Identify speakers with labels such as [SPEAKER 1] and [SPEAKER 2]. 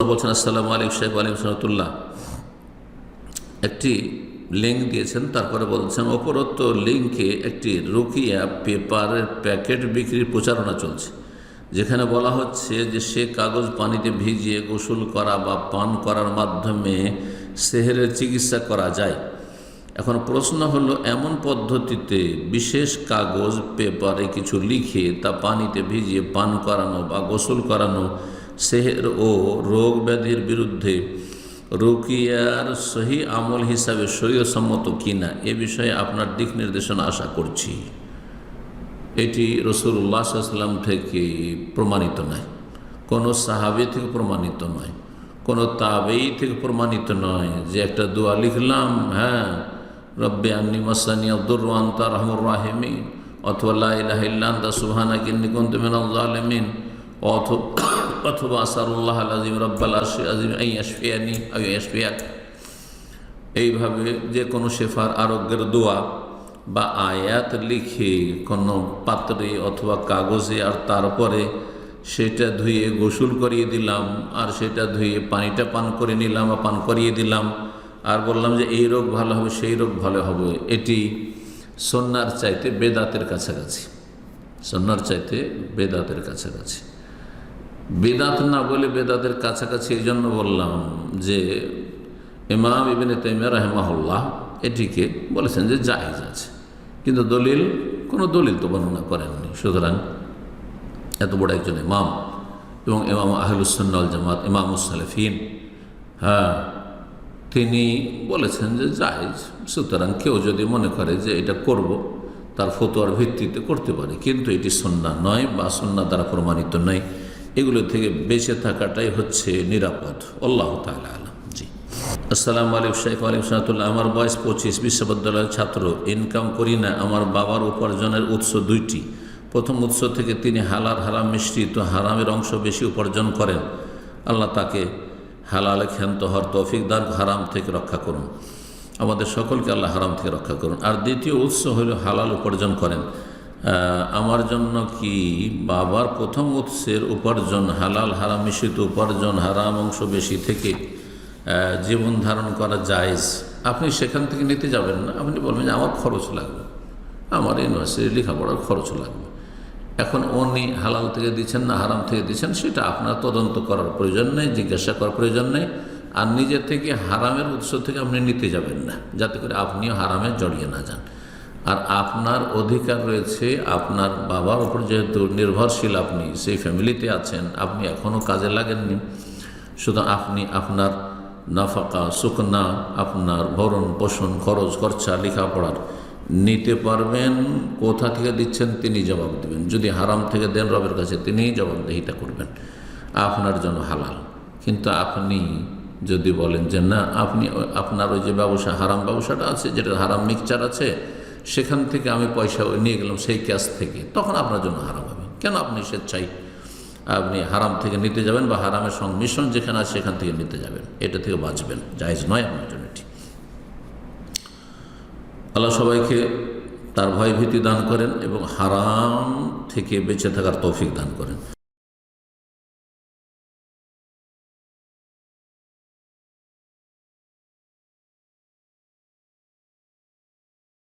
[SPEAKER 1] বলছেন, আসসালামু আলাইকুম শেখ ওয়ালাইকুম সালাতুল্লাহ। একটি লিঙ্ক দিয়েছেন, তারপরে বলছেন উপরোক্ত লিঙ্কে একটি রুকিয়া পেপারের প্যাকেট বিক্রির প্রচারণা চলছে, যেখানে বলা হচ্ছে যে সে কাগজ পানিতে ভিজিয়ে গোসল করা বা পান করার মাধ্যমে সেহেরের চিকিৎসা করা যায়। এখন প্রশ্ন হলো, এমন পদ্ধতিতে বিশেষ কাগজ পেপারে কিছু লিখে তা পানিতে ভিজিয়ে পান করানো বা গোসল করানো সেহের ও রোগ ব্যাধির বিরুদ্ধে রুকিয়ার সহি আমল হিসাবে শরীয়তসম্মত কিনা, এ বিষয়ে আপনার দিক নির্দেশনা আশা করছি। এটি রাসূলুল্লাহ সাল্লাল্লাহু আলাইহি ওয়াসাল্লাম থেকে প্রমাণিত নয়, কোনো সাহাবী থেকে প্রমাণিত নয়, কোনো তাবেঈ থেকে প্রমাণিত নয় যে একটা দোয়া লিখলাম, হ্যাঁ, রব্বি আন্নী মাসানিয়াদ দুররু ওয়া আনতা আরহামুর রাহিমিন, অথবা লা ইলাহা ইল্লা আনতা সুবহানাকা ইন্নী কুনতু মিনাজ জালিমিন, অথবা আসারুল্লাহ আল-আযীম রাব্বাল আরশিল আযীম আন ইয়াশফিয়ানি আও ইয়াশফিয়াক। এইভাবে যে কোনো শেফার আরোগ্যের দোয়া বা আয়াত লিখে কোনো পাত্রে অথবা কাগজে, আর তারপরে সেটা ধুয়ে গোসল করিয়ে দিলাম, আর সেটা ধুয়ে পানিটা পান করে নিলাম বা পান করিয়ে দিলাম, আর বললাম যে এই রোগ ভালো হবে সেই রোগ ভালো হবে, এটি সুন্নাহর চাইতে বেদাতের কাছাকাছি, সুন্নাহর চাইতে বেদাতের কাছাকাছি। বেদাত না বলে বেদাতের কাছাকাছি এই জন্য বললাম যে ইমাম ইবনে তাইমিয়া রাহিমাহুল্লাহ এটিকে বলেছেন যে জায়েজ আছে, কিন্তু কোনো দলিল তো বর্ণনা করেননি। সুতরাং এত বড় একজন ইমাম এবং ইমাম আহলুস সুন্নাহ ওয়াল জামাত, ইমামুস সালেফিন, হ্যাঁ, তিনি বলেছেন যে জায়েজ। সুতরাং কেউ যদি মনে করে যে এটা করব, তার ফতোয়ার ভিত্তিতে করতে পারে, কিন্তু এটি সুন্নাহ নয় বা সুন্নাহ দ্বারা প্রমাণিত নয়। এগুলো থেকে বেঁচে থাকাটাই হচ্ছে নিরাপদ। আল্লাহু তাআলা আলাম। জি, আসসালামু আলাইকুম শেখ ওয়ালাইকুম সালাতুল্লাহ। আমার বয়স 25, বিশ্ববিদ্যালয়ের ছাত্র, ইনকাম করি না। আমার বাবার উপার্জনের উৎস দুইটি। প্রথম উৎস থেকে তিনি হালাল হারাম মিশ্রিত হারামের অংশ বেশি উপার্জন করেন। আল্লাহ তাকে হালালে ক্ষান্ত হওয়ার তৌফিক দান, হারাম থেকে রক্ষা করুন। আমাদের সকলকে আল্লাহ হারাম থেকে রক্ষা করুন। আর দ্বিতীয় উৎস হলো হালাল উপার্জন করেন। আমার জন্য কি বাবার প্রথম উৎসের উপার্জন, হালাল হারাম মিশ্রিত উপার্জন, হারাম অংশ বেশি থেকে জীবন ধারণ করা জায়েজ? আপনি সেখান থেকে নিতে যাবেন না, আপনি বলবেন যে আমার খরচ লাগবে, আমার ইউনিভার্সিটি লেখাপড়ার খরচ লাগবে। এখন উনি হালাল থেকে দিচ্ছেন না হারাম থেকে দিচ্ছেন, সেটা আপনার তদন্ত করার প্রয়োজন নেই, জিজ্ঞাসা করার প্রয়োজন নেই। আর নিজের থেকে হারামের উৎস থেকে আপনি নিতে যাবেন না, যাতে করে আপনিও হারামে জড়িয়ে না যান। আর আপনার অধিকার রয়েছে, আপনার বাবার উপর যেহেতু নির্ভরশীল, আপনি সেই ফ্যামিলিতে আছেন, আপনি এখনও কাজে লাগেননি, শুধু আপনি আপনার নাফাকা সুকনা, আপনার ভরণ পোষণ খরচ খরচা লেখাপড়ার নিতে পারবেন। কোথা থেকে দিচ্ছেন তিনি জবাব দেবেন। যদি হারাম থেকে দেন রবের কাছে তিনিই জবাবদিহিতা করবেন, আপনার জন্য হালাল। কিন্তু আপনি যদি বলেন যে না, আপনি আপনার ওই যে ব্যবসা, হারাম ব্যবসাটা আছে, যেটা হারাম মিক্সচার আছে, সেখান থেকে আমি পয়সা নিয়ে গেলাম সেই ক্যাশ থেকে, তখন আপনার জন্য হারাম হবে। কেন আপনি স্বেচ্ছায় আপনি হারাম থেকে নিতে যাবেন বা হারামের সংমিশ্রণ যেখানে আছে সেখান থেকে নিতে যাবেন? এটা থেকে বাঁচবেন, জায়েজ নয় আপনার জন্য এটি। আল্লাহ সবাইকে তার ভয় ভীতি দান করেন এবং হারাম থেকে বেঁচে থাকার তৌফিক দান করেন।